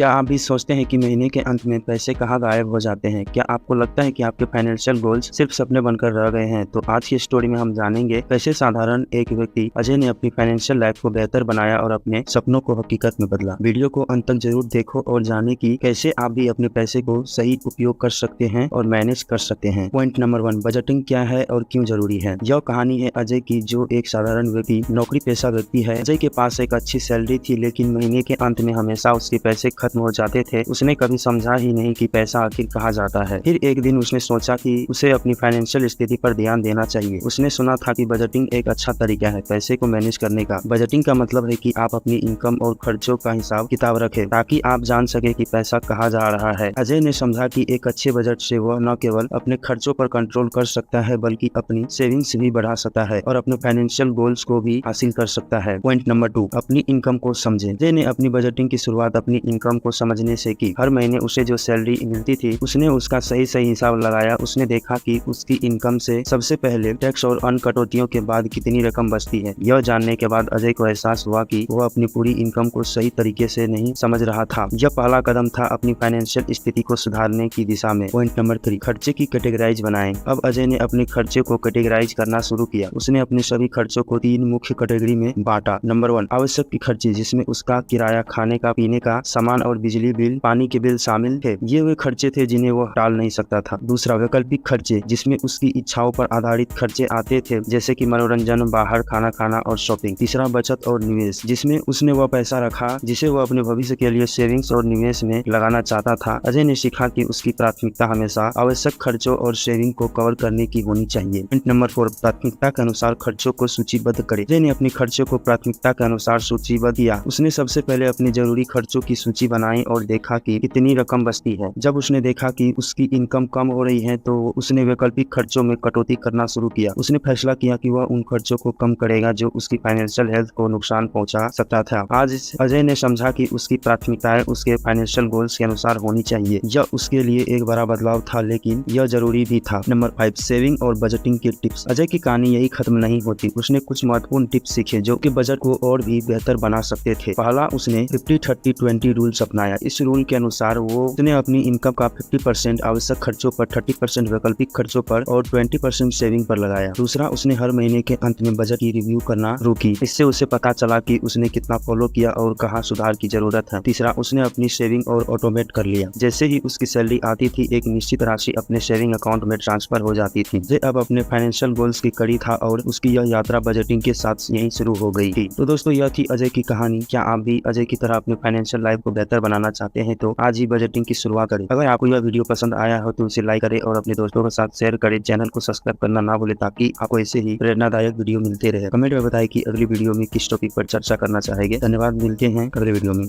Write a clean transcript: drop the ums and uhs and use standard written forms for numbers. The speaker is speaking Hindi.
क्या आप भी सोचते हैं कि महीने के अंत में पैसे कहाँ गायब हो जाते हैं? क्या आपको लगता है कि आपके फाइनेंशियल गोल्स सिर्फ सपने बनकर रह गए हैं? तो आज की स्टोरी में हम जानेंगे कैसे साधारण एक व्यक्ति अजय ने अपनी फाइनेंशियल लाइफ को बेहतर बनाया और अपने सपनों को हकीकत में बदला। वीडियो को अंत तक जरूर देखो और जाने की कैसे आप भी अपने पैसे को सही उपयोग कर सकते हैं और मैनेज कर सकते हैं। पॉइंट नंबर 1, बजटिंग क्या है और क्यों जरूरी है। यह कहानी है अजय की, जो एक साधारण व्यक्ति, नौकरी पेशा व्यक्ति है। अजय के पास एक अच्छी सैलरी थी, लेकिन महीने के अंत में हमेशा उसके पैसे खत्म हो जाते थे। उसने कभी समझा ही नहीं कि पैसा आखिर कहाँ जाता है। फिर एक दिन उसने सोचा कि उसे अपनी फाइनेंशियल स्थिति पर ध्यान देना चाहिए। उसने सुना था कि बजटिंग एक अच्छा तरीका है पैसे को मैनेज करने का। बजटिंग का मतलब है कि आप अपनी इनकम और खर्चों का हिसाब किताब रखें, ताकि आप जान सके कि पैसा कहाँ जा रहा है। अजय ने समझा कि एक अच्छे बजट से वह न केवल अपने खर्चों पर कंट्रोल कर सकता है, बल्कि अपनी सेविंग्स भी बढ़ा सकता है और अपने फाइनेंशियल गोल्स को भी हासिल कर सकता है। पॉइंट नंबर 2, अपनी इनकम को समझें। अजय ने अपनी बजटिंग की शुरुआत अपनी इनकम को समझने से की। हर महीने उसे जो सैलरी मिलती थी, उसने उसका सही हिसाब लगाया। उसने देखा कि उसकी इनकम से सबसे पहले टैक्स और अन्य कटौतियों के बाद कितनी रकम बचती है। यह जानने के बाद अजय को एहसास हुआ कि वह अपनी पूरी इनकम को सही तरीके से नहीं समझ रहा था। यह पहला कदम था अपनी फाइनेंशियल स्थिति को सुधारने की दिशा में। पॉइंट नंबर 3, खर्चे की कैटेगराइज बनाएं। अब अजय ने अपने खर्चे को कैटेगराइज करना शुरू किया। उसने अपने सभी खर्चों को 3 मुख्य कैटेगरी में बांटा। नंबर 1, आवश्यक खर्चे, जिसमें उसका किराया, खाने का, पीने का सामान और बिजली बिल, पानी के बिल शामिल थे। ये वे खर्चे थे जिन्हें वह टाल नहीं सकता था। दूसरा, वैकल्पिक खर्चे, जिसमें उसकी इच्छाओं पर आधारित खर्चे आते थे, जैसे कि मनोरंजन, बाहर खाना खाना और शॉपिंग। तीसरा, बचत और निवेश, जिसमें उसने वह पैसा रखा जिसे वह अपने भविष्य के लिए सेविंग्स और निवेश में लगाना चाहता था। अजय ने सीखा कि उसकी प्राथमिकता हमेशा आवश्यक खर्चों और सेविंग को कवर करने की होनी चाहिए। पॉइंट नंबर 4, प्राथमिकता के अनुसार खर्चों को सूचीबद्ध करें। अजय ने अपने खर्चों को प्राथमिकता के अनुसार सूचीबद्ध किया। उसने सबसे पहले अपने जरूरी खर्चों की सूची बनाई और देखा कि कितनी रकम बचती है। जब उसने देखा कि उसकी इनकम कम हो रही है, तो उसने वैकल्पिक खर्चों में कटौती करना शुरू किया। उसने फैसला किया कि वह उन खर्चों को कम करेगा जो उसकी फाइनेंशियल हेल्थ को नुकसान पहुंचा सकता था। आज अजय ने समझा कि उसकी प्राथमिकताएं उसके फाइनेंशियल गोल्स के अनुसार होनी चाहिए। यह उसके लिए एक बड़ा बदलाव था, लेकिन यह जरूरी भी था। नंबर 5, सेविंग और बजटिंग के टिप्स। अजय की कहानी यही खत्म नहीं होती। उसने कुछ महत्वपूर्ण टिप्स सीखे जो कि बजट को और भी बेहतर बना सकते थे। पहला, उसने 50-30-20 रूल्स अपनाया। इस रूल के अनुसार उसने अपनी इनकम का 50% आवश्यक खर्चों पर, 30% वैकल्पिक खर्चों पर और 20% सेविंग पर लगाया। दूसरा, उसने हर महीने के अंत में बजट की रिव्यू करना रोकी। इससे उसे पता चला कि उसने कितना फॉलो किया और कहाँ सुधार की जरूरत है। तीसरा, उसने अपनी सेविंग और ऑटोमेट कर लिया। जैसे ही उसकी सैलरी आती थी, एक निश्चित राशि अपने सेविंग अकाउंट में ट्रांसफर हो जाती थी। ये अब अपने फाइनेंशियल गोल्स की कड़ी था और उसकी यह यात्रा बजटिंग के साथ यहीं शुरू हो गई थी। तो दोस्तों, यह थी अजय की कहानी। क्या आप भी अजय की तरह अपने फाइनेंशियल लाइफ को बेहतर बनाना चाहते हैं? तो आज ही बजटिंग की शुरुआत करें। अगर आपको यह वीडियो पसंद आया हो तो उसे लाइक करें और अपने दोस्तों के साथ शेयर करें। चैनल को सब्सक्राइब करना ना भूलें, ताकि आपको ऐसे ही प्रेरणादायक वीडियो मिलते रहे। कमेंट में बताएं कि अगली वीडियो में किस टॉपिक पर चर्चा करना चाहेंगे। धन्यवाद, मिलते हैं अगले वीडियो में।